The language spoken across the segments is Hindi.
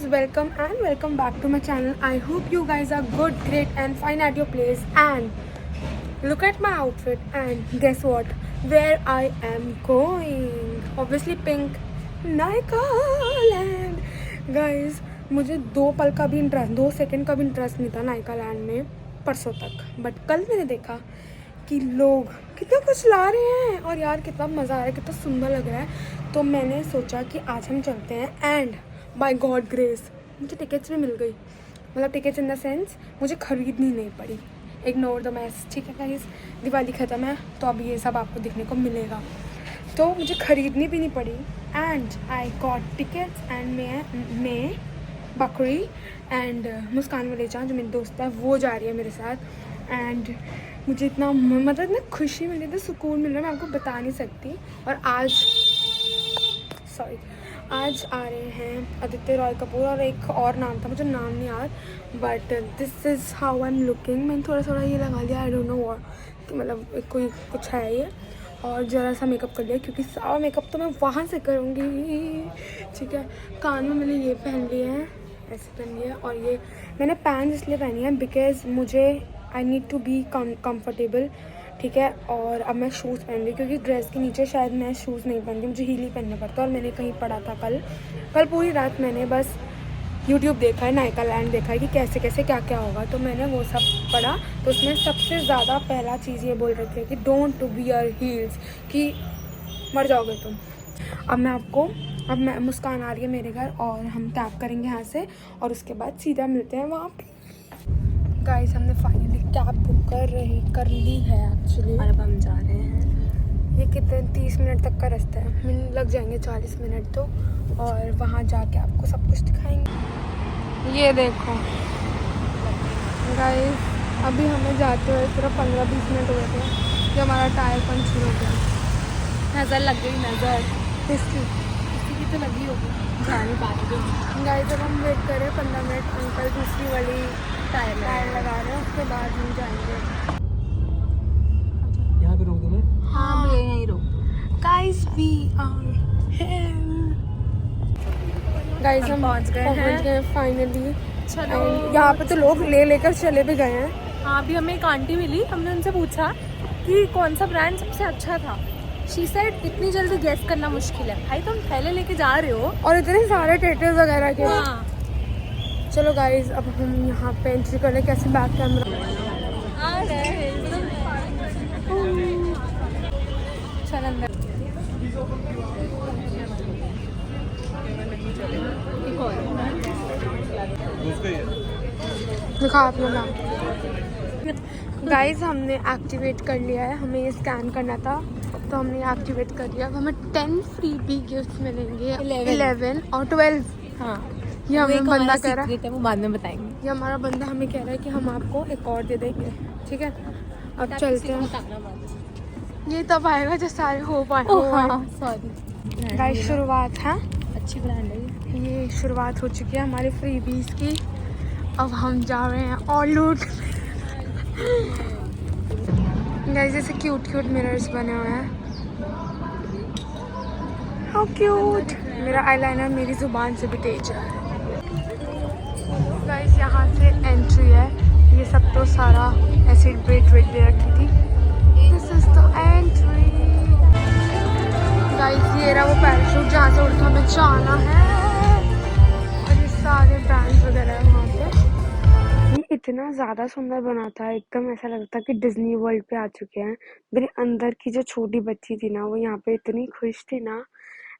welcome back to my channel. I hope you guys are good, great and fine at your place. And look at my outfit and guess what? Where I am going. Obviously pink. Nika Land. Guys, मुझे 2 सेकंड का भी इंटरेस्ट नहीं था नायका लैंड में परसों तक. बट कल मैंने देखा कि लोग कितना कुछ ला रहे हैं और यार कितना मज़ा आ रहा है, कितना सुंदर लग रहा है. तो मैंने सोचा कि आज हम चलते हैं एंड बाय गॉड ग्रेस मुझे टिकट्स भी मिल गई. मतलब टिकट्स इन द सेंस मुझे ख़रीदनी नहीं पड़ी. Ignore the mess. ठीक है गाइस, दिवाली ख़त्म है तो अब ये सब आपको देखने को मिलेगा. तो मुझे ख़रीदनी भी नहीं पड़ी and I got tickets and मैं बकरी एंड मुस्कान वलेचा जो मेरी दोस्त है वो जा रही है मेरे साथ. एंड मुझे इतना मतलब इतना खुशी मिली, इतना सुकून मिल रहा है, मैं आपको बता नहीं सकती. और आज आ रहे हैं आदित्य रॉय कपूर और एक और नाम था, मुझे नाम नहीं याद. But this is how I am looking. मैंने थोड़ा ये लगा लिया, आई डोंट नो व्हाट, मतलब कोई कुछ है ये. और ज़रा सा मेकअप कर लिया क्योंकि सारा मेकअप तो मैं वहाँ से करूँगी. ठीक है, कान में मैंने ये पहन लिए हैं, ऐसे पहन लिया. और ये मैंने पैंट इसलिए पहनी है बिकॉज मुझे I need to be comfortable. ठीक है, और अब मैं शूज़ पहन रही क्योंकि ड्रेस के नीचे शायद मैं शूज़ नहीं पहनती, मुझे हील ही पहनना पड़ता. और मैंने कहीं पढ़ा था कल पूरी रात मैंने बस यूट्यूब देखा है, नायका लैंड देखा है कि कैसे कैसे क्या क्या होगा. तो मैंने वो सब पढ़ा. तो उसमें सबसे ज़्यादा पहला चीज़ ये बोल रखी है कि डोंट वियर हील्स, कि मर जाओगे तुम. अब मैं मुस्कान आ रही है मेरे घर और हम कैब करेंगे यहाँ से और उसके बाद सीधा मिलते हैं वहाँ पे. गाइस, हमने फाइनली कैब बुक कर ली है एक्चुअली और अब हम जा रहे हैं. ये कितने 30 मिनट तक का रास्ता है, मिनट लग जाएंगे 40 मिनट तो. और वहाँ जाके आपको सब कुछ दिखाएंगे. ये देखो गाइस, अभी हमें जाते हुए सिर्फ 15-20 मिनट हुए थे कि हमारा टायर पंचर हो गया. नज़र लग गई, नज़र इसकी तो लगी होगी, जा नहीं पा रही. गाइस, अब हम वेट कर रहे हैं 15 मिनट. अंकल दूसरी वाली टायर लगा रहे हैं, उसके बाद हम जाएंगे. यहाँ पे रोक दूँ मैं? हाँ, मैं यहीं रोक दूँ. Guys, we are here. Guys, हम पहुँच गए फाइनली. चलो, यहाँ पे तो लोग लेकर चले भी गए हैं. हाँ, अभी हमें एक आंटी मिली, हमने उनसे पूछा कि कौन सा ब्रांड सबसे अच्छा था. शी सेड इतनी जल्दी गेस करना मुश्किल है. भाई तुम पहले लेके जा रहे हो और इतने सारे थिएटर्स वगैरह के. हाँ. चलो गाइस, अब हम यहाँ पे एंट्री कर रहे. कैसे बैक कैमरा आ रहे हैं. चल अंदर. दिखा अपना नाम. गाइस, हमने एक्टिवेट कर लिया है, हमें ये स्कैन करना था तो हमने एक्टिवेट कर लिया. अब हमें 10 फ्री बी गिफ्ट मिलेंगे. 11 और 12. हाँ, ये हमें बंदा कह रहा है, वो बाद में बताएंगे. ये हमारा बंदा हमें कह रहा है कि हम आपको एक और दे देंगे. ठीक है, अब चलते हैं. ये तब आएगा जब सारे हो पाए. सॉरी गाइस, शुरुआत है, अच्छी ब्रांड है ये शुरुआत हो चुकी है हमारे फ्री बीज की. अब हम जा रहे हैं और लूट. गाइस, जैसे क्यूट मिरर्स बने हुए हैं. How cute. मेरा आईलाइनर मेरी जुबान से भी तेज है. गाइस, यहाँ से एंट्री है. ये सब तो सारा एसिड वेट दे रखी थी. This is the entry. Guys, ये रहा वो पैराशूट जहाँ से उड़ के हमें जाना है. और ये सारे बैंड्स वगैरह है वहाँ पे. ये इतना ज़्यादा सुंदर बना था, एकदम ऐसा लगता कि डिज्नी वर्ल्ड पे आ चुके हैं. मेरे अंदर की जो छोटी बच्ची थी ना, वो यहाँ पे इतनी खुश थी ना.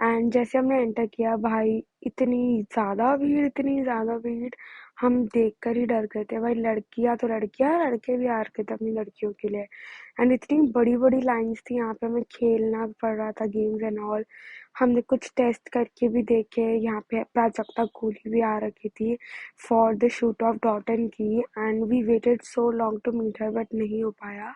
एंड जैसे हमने एंटर किया, भाई इतनी ज़्यादा भीड़. हम देखकर ही डर गए थे. भाई, लड़कियां तो लड़कियां, लड़के भी आ रखे थे अपनी लड़कियों के लिए. एंड इतनी बड़ी बड़ी लाइंस थी यहाँ पे. हमें खेलना पड़ रहा था गेम्स एंड ऑल. हमने कुछ टेस्ट करके भी देखे. यहाँ पे प्राजक्ता कूली भी आ रखी थी फॉर द शूट ऑफ डॉटन की. And we waited so long to meet her but नहीं हो पाया.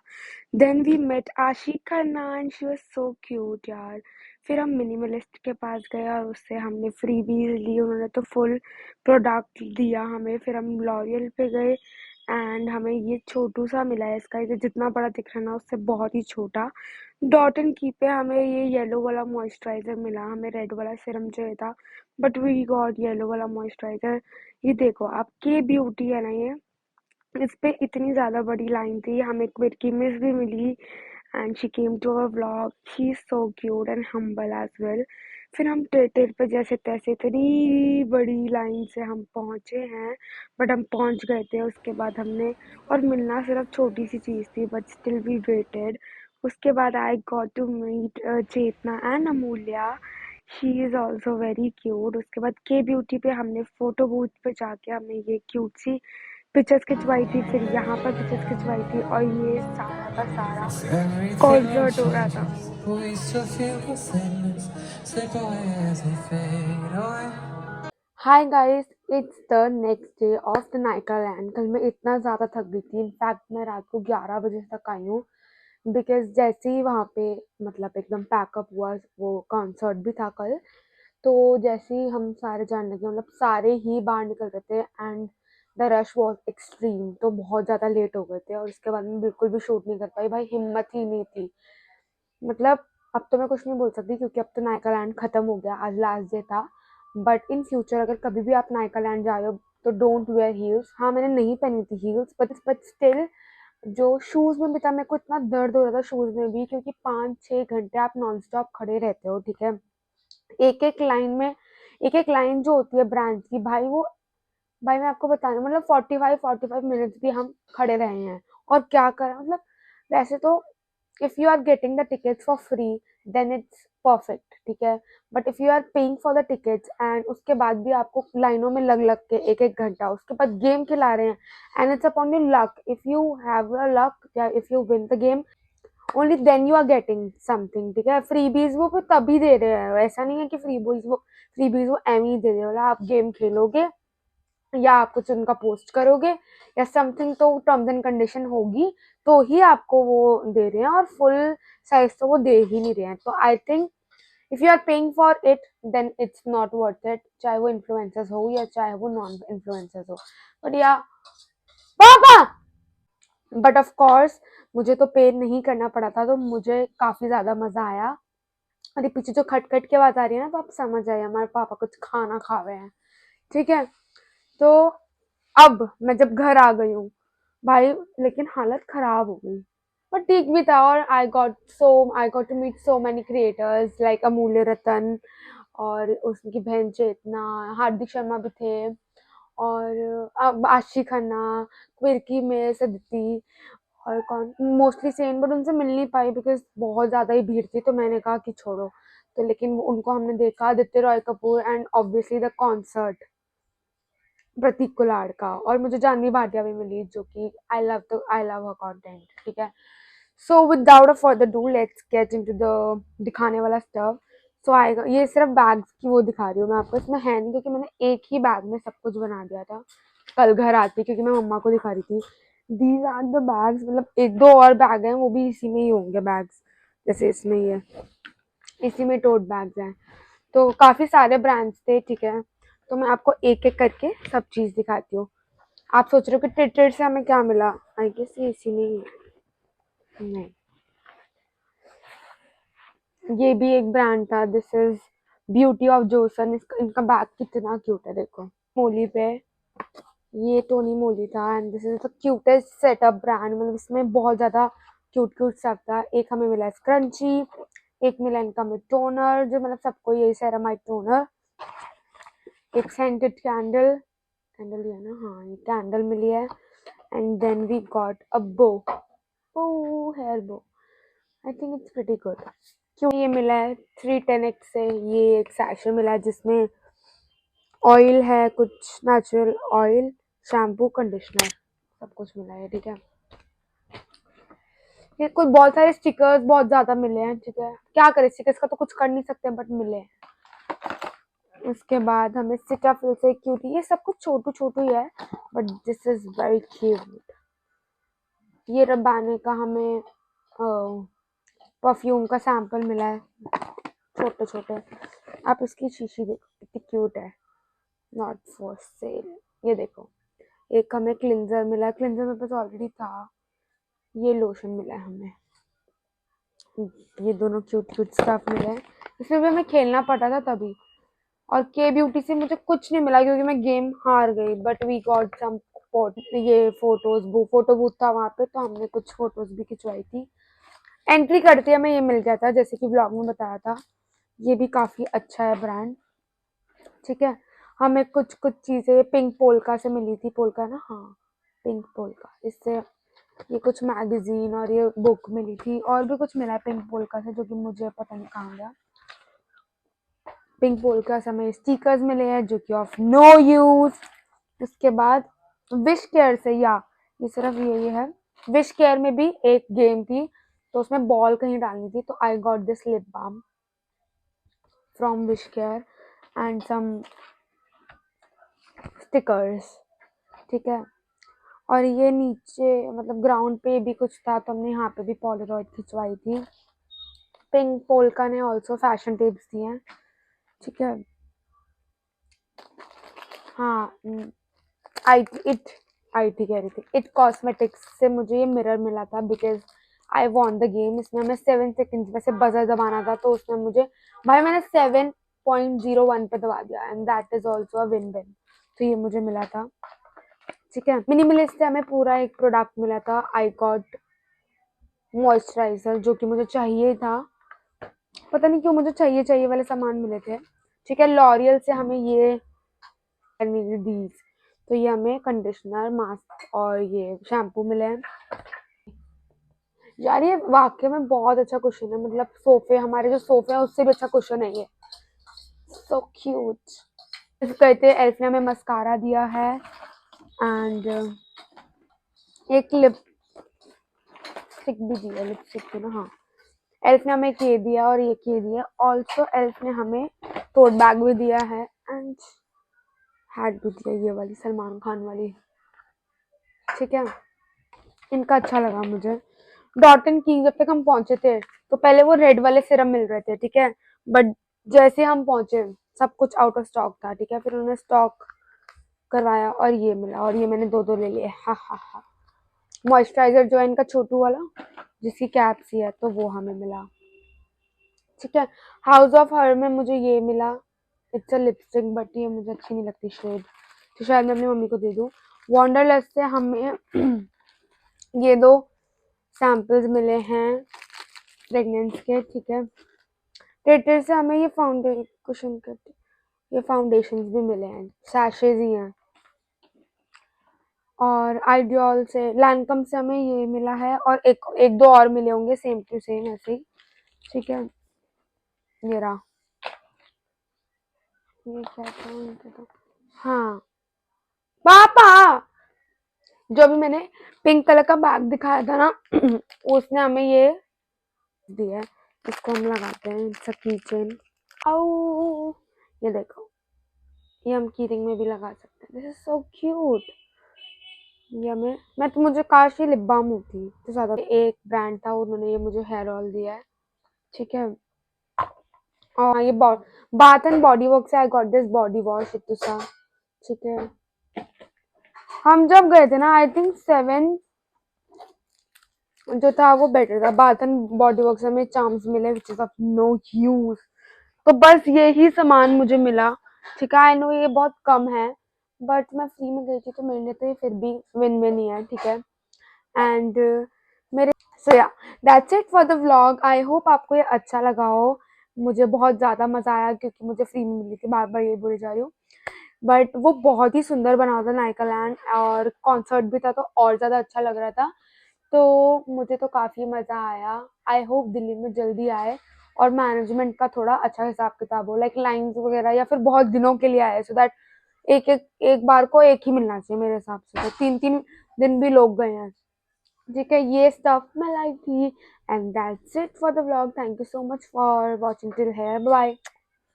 देन वी मेट आशिका नान. शी वाज सो क्यूट यार. फिर हम मिनिमलिस्ट के पास गए और उससे हमने फ्रीबीज ली. उन्होंने तो फुल प्रोडक्ट दिया हमें. फिर हम लॉरियल पे गए एंड हमें ये छोटू सा मिला है इसका, ये जितना बड़ा दिख रहा है ना उससे बहुत ही छोटा। डॉट एंड की पे हमें ये येलो वाला मॉइस्चराइजर मिला, हमें रेड वाला सीरम चाहिए था बट वी गॉट येलो वाला मॉइस्चराइजर। ये देखो आप, के ब्यूटी है ना ये, इस पे इतनी ज़्यादा बड़ी लाइन थी। हमें क्विरकी मिस भी मिली and she came to our vlog. She is so cute and humble as well. फिर हम टेटर पे जैसे तैसे इतनी बड़ी लाइन से हम पहुँचे हैं, बट हम पहुँच गए थे। उसके बाद हमने, और मिलना सिर्फ छोटी सी चीज़ थी बट स्टिल वी वेटेड। उसके बाद I got to meet Chetna and Amulya. She is also very cute. उसके बाद के ब्यूटी पे हमने फ़ोटो बूथ पे जाके हमने ये क्यूट सी पिक्चर्स खिंचवाई थी, फिर यहाँ पर पिक्चर्स खिंचवाई थी, और ये सारा का सारा कॉन्सर्ट हो रहा था। Hi guys, it's the next day of the Nykaa land. कल मैं इतना ज़्यादा थक गई थी, इनफैक्ट मैं रात को 11 बजे तक आई हूँ, बिकॉज जैसे ही वहाँ पे मतलब एकदम पैकअप हुआ, वो कॉन्सर्ट भी था कल, तो जैसे ही हम सारे जाने लगे, मतलब सारे ही बाहर निकल रहे थे and the rush was extreme, तो बहुत ज़्यादा लेट हो गए थे और उसके बाद मैं बिल्कुल भी शूट नहीं कर पाई। भाई हिम्मत ही नहीं थी, मतलब अब तो मैं कुछ नहीं बोल सकती क्योंकि अब तो नायका लैंड ख़त्म हो गया, आज लास्ट डे था। बट इन फ्यूचर अगर कभी भी आप नायका लैंड जा रहे हो तो डोंट वेयर हील्स। हाँ, मैंने नहीं पहनी थी हील्स, बट स्टिल जो शूज़ में भी था, मेरे को इतना दर्द हो रहा था शूज़ में भी, क्योंकि 5-6 घंटे आप नॉन स्टॉप खड़े रहते हो, ठीक है। एक एक लाइन में, एक एक लाइन जो होती है ब्रांच की, भाई मैं आपको बता रही हूँ, मतलब 45 मिनट्स भी हम खड़े रहे हैं। और क्या करें, मतलब वैसे तो if you are getting the tickets for free then it's perfect, ठीक है। But if you are paying for the tickets and उसके बाद भी आपको लाइनों में लग लग के एक एक घंटा, उसके बाद गेम खिला रहे हैं and it's upon your luck, if you have a luck या if you win the game only then you are getting something, ठीक है। फ्रीबीज वो फिर तभी दे रहे हैं, ऐसा नहीं है कि फ्रीबीज वो एम ही दे रहे हैं। आप गेम खेलोगे या आप कुछ उनका पोस्ट करोगे या समथिंग, तो टर्म्स एंड कंडीशन होगी तो ही आपको वो दे रहे हैं, और फुल साइज तो वो दे ही नहीं रहे हैं। तो I think if you are paying for it then it's not worth it, चाहे वो इन्फ्लुएंसर्स हो या चाहे वो नॉन इन्फ्लुएंसर्स हो। बट या पापा, बट ऑफ कोर्स मुझे तो पे नहीं करना पड़ा था, तो मुझे काफ़ी ज़्यादा मज़ा आया। और ये पीछे जो खट-खट की आवाज़ आ रही है ना, तो आप समझ आइए हमारे पापा कुछ खाना खा रहे हैं, ठीक है। तो अब मैं जब घर आ गई हूँ, भाई लेकिन हालत ख़राब हो गई, पर ठीक भी था। और I got to meet so many creators like Amulya Ratan और उसकी बहन चेतना, हार्दिक शर्मा भी थे, और आशी खन्ना, क्विरकी मिस, अदिति, और कौन, मोस्टली सेन, बट उनसे मिल नहीं पाई बिकॉज बहुत ज़्यादा ही भीड़ थी, तो मैंने कहा कि छोड़ो। तो लेकिन उनको हमने देखा, Aditya Roy Kapur and obviously the concert Prateek Kuhad का, और मुझे जानवी भाटिया भी मिली जो कि आई लव हर कंटेंट, ठीक है। So without a further do let's get into the दिखाने वाला स्टफ। सो आएगा, ये सिर्फ बैग्स की वो दिखा रही हूँ मैं आपको, इसमें है नहीं क्योंकि मैंने एक ही बैग में सब कुछ बना दिया था कल घर आती, क्योंकि मैं मम्मा को दिखा रही थी। दीज आर द बैग्स, मतलब एक दो और बैग हैं वो भी इसी में ही होंगे बैग्स, जैसे इसमें ही है, इसी में टोट बैग्स हैं। तो काफ़ी सारे ब्रांड्स थे, ठीक है। तो मैं आपको एक एक करके सब चीज़ दिखाती हूँ। आप सोच रहे हो कि ट्विटर से हमें क्या मिला, आई गेस ये इसी में ही है। नहीं, ये भी एक ब्रांड था, this is beauty of Jason. इनका बैग कितना क्यूट है, देखो मोली पे, ये टोनी मोली था and this is the cutest setup brand, मतलब इसमें बहुत ज़्यादा क्यूट क्यूट सब था। एक हमें मिला स्क्रंची, एक मिला इनका में टोनर, जो मतलब सबको यही सेरामाइड टोनर, एक सेंटेड कैंडल, कैंडल ही है ना, हाँ ये कैंडल मिली है, and then we got a bow, hair bow, I think it's pretty good. क्यों ये मिला है 310X से, ये एक सैशे मिला है जिसमें ऑयल है, कुछ नेचुरल ऑयल, शैम्पू, कंडीशनर, सब कुछ मिला है, ठीक है। ये कुछ बहुत सारे स्टिकर्स बहुत ज़्यादा मिले हैं, ठीक है, क्या करें, स्टिकर्स का तो कुछ कर नहीं सकते बट मिले हैं। उसके बाद हमें सिटाफिल से क्यूटी, ये सब कुछ छोटू छोटू ही है but this is very cute. ये रबाने का हमें परफ्यूम का सैंपल मिला है, छोटे छोटे, आप इसकी शीशी देखो कितनी क्यूट है, नॉट फॉर सेल, ये देखो एक हमें क्लिनजर मिला है, क्लिनजर मेरे पास ऑलरेडी था। ये लोशन मिला है हमें, ये दोनों क्यूट क्यूट स्टफ मिले हैं। इसमें भी हमें खेलना पड़ा था तभी। और के ब्यूटी से मुझे कुछ नहीं मिला क्योंकि मैं गेम हार गई, बट वी गॉट सम ये फोटो बूथ था वहाँ पे, तो हमने कुछ फोटोज भी खिंचवाई थी। एंट्री करते हमें ये मिल गया था, जैसे कि ब्लॉग में बताया था। ये भी काफी अच्छा है ब्रांड, ठीक है। हमें कुछ कुछ चीजें पिंक पोल्का से मिली थी, पोल्का ना, हाँ पिंक पोल्का, इससे ये कुछ मैगजीन और ये बुक मिली थी, और भी कुछ मिला है पिंक पोल्का से जो कि मुझे पता नहीं कहाँ गया। पिंक पोल्का से हमें स्टिकर्स मिले हैं जो कि ऑफ नो यूज। उसके बाद विश केयर से, या ये सिर्फ ये है, विश केयर में भी एक गेम थी तो उसमें बॉल कहीं डालनी थी, तो I got this lip balm from Wish Care and some stickers, ठीक है। और ये नीचे मतलब ग्राउंड पे भी कुछ था तो हमने यहाँ पे भी पोलरॉइड खिंचवाई थी। पिंक पोल्का ने ऑल्सो फैशन टिप्स दिए हैं, ठीक है। हाँ, आई थी कह रही थी, इट कॉस्मेटिक्स से मुझे ये मिरर मिला था because I want the game. इसमें हमें 7 सेकेंड्स में से बजर दबाना था, तो उसमें मुझे, भाई मैंने 7.01 पे दबा दिया and that is also a win win. तो ये मुझे मिला था, ठीक है। मिनिमलिस्ट से हमें पूरा एक प्रोडक्ट मिला था, आई गॉट मॉइस्चराइजर जो कि मुझे चाहिए था, पता नहीं क्यों मुझे चाहिए वाले सामान मिले थे, ठीक है। लॉरियल से हमें ये दीज, तो ये हमें कंडीशनर, मास्क और ये शैम्पू मिले हैं। यार ये वाकई में बहुत अच्छा कुशन है, मतलब सोफे, हमारे जो सोफे है उससे भी अच्छा कुशन है ये, सो क्यूट। कहते एल्फ ने हमें मस्कारा दिया है एंड एक लिपस्टिक भी दिया, लिपस्टिक थी ना, हाँ। एल्फ ने हमें ये दिया और ये दिया, ऑल्सो एल्फ ने हमें टोट बैग भी दिया है एंड हैट भी दिया, ये वाली सलमान खान वाली, ठीक है। इनका अच्छा लगा मुझे। डॉट एंड की जब तक हम पहुंचे थे तो पहले वो रेड वाले सिरम मिल रहे थे, ठीक है, बट जैसे हम पहुंचे सब कुछ आउट ऑफ स्टॉक था, ठीक है। फिर उन्होंने स्टॉक करवाया और ये मिला, और ये मैंने दो ले लिए, हा हा हा। मॉइस्चराइजर जो है इनका छोटू वाला जिसकी कैप सी है, तो वो हमें मिला, ठीक है। हाउस ऑफ हर में मुझे ये मिला, इट्स अ लिपस्टिक बट ये मुझे अच्छी नहीं लगती शेड, तो शायद मैं अपनी मम्मी को दे दूँ। वॉन्डरलस्ट से हमें ये दो सैम्पल्स मिले हैं फ्रेगनेंस के, ठीक है। टेटर से हमें ये फाउंडेशन भी मिले हैं, सैशेज ही हैं। और आइडियल से, लैनकम से हमें ये मिला है, और एक दो और मिले होंगे सेम टू सेम ऐसे ही, ठीक है। ये रहा, ये क्या था, हाँ पापा, जो अभी मैंने पिंक कलर का बैग दिखाया था ना उसने हमें ये दिया है, इसको हम लगाते हैं, इट्स अ की चेन। आओ, ये देखो, ये हम की रिंग में भी लगा सकते हैं, दिस इज सो क्यूट। ये मैं तो, मुझे काश ये लिप बाम होती तो ज्यादा। एक ब्रांड था, उन्होंने ये मुझे हेयर ऑयल दिया है, ठीक है। और ये बाथ एंड बॉडी वर्क से आई गॉट दिस बॉडी वॉश इतना, ठीक है। हम जब गए थे ना, आई थिंक 7 जो था वो बेटर था। बाथ एंड बॉडी वर्क से हमें चार्म्स मिले which is of no use, तो बस यही सामान मुझे मिला, ठीक है। आई नो ये बहुत कम है बट मैं फ्री में गई थी तो मेरे लिए तो ये फिर भी विन विन ही है, ठीक है। एंड मेरे, सो या that's it for the vlog. I hope आपको ये अच्छा लगा हो। मुझे बहुत ज़्यादा मज़ा आया क्योंकि मुझे फ्री में मिली थी, बार बार ये बोली जा रही हूँ, बट वो बहुत ही सुंदर बना था नायका लैंड, और कॉन्सर्ट भी था तो और ज़्यादा अच्छा लग रहा था, तो मुझे तो काफ़ी मज़ा आया। आई होप दिल्ली में जल्दी आए और मैनेजमेंट का थोड़ा अच्छा हिसाब किताब हो, लाइक लाइन्स वगैरह, या फिर बहुत दिनों के लिए आए, सो दैट एक बार को एक ही मिलना चाहिए मेरे हिसाब से, तो 3 दिन भी लोग गए हैं, ठीक है। ये स्टफ मैं लाई थी and that's it for the vlog. Thank you so much for watching till here, bye.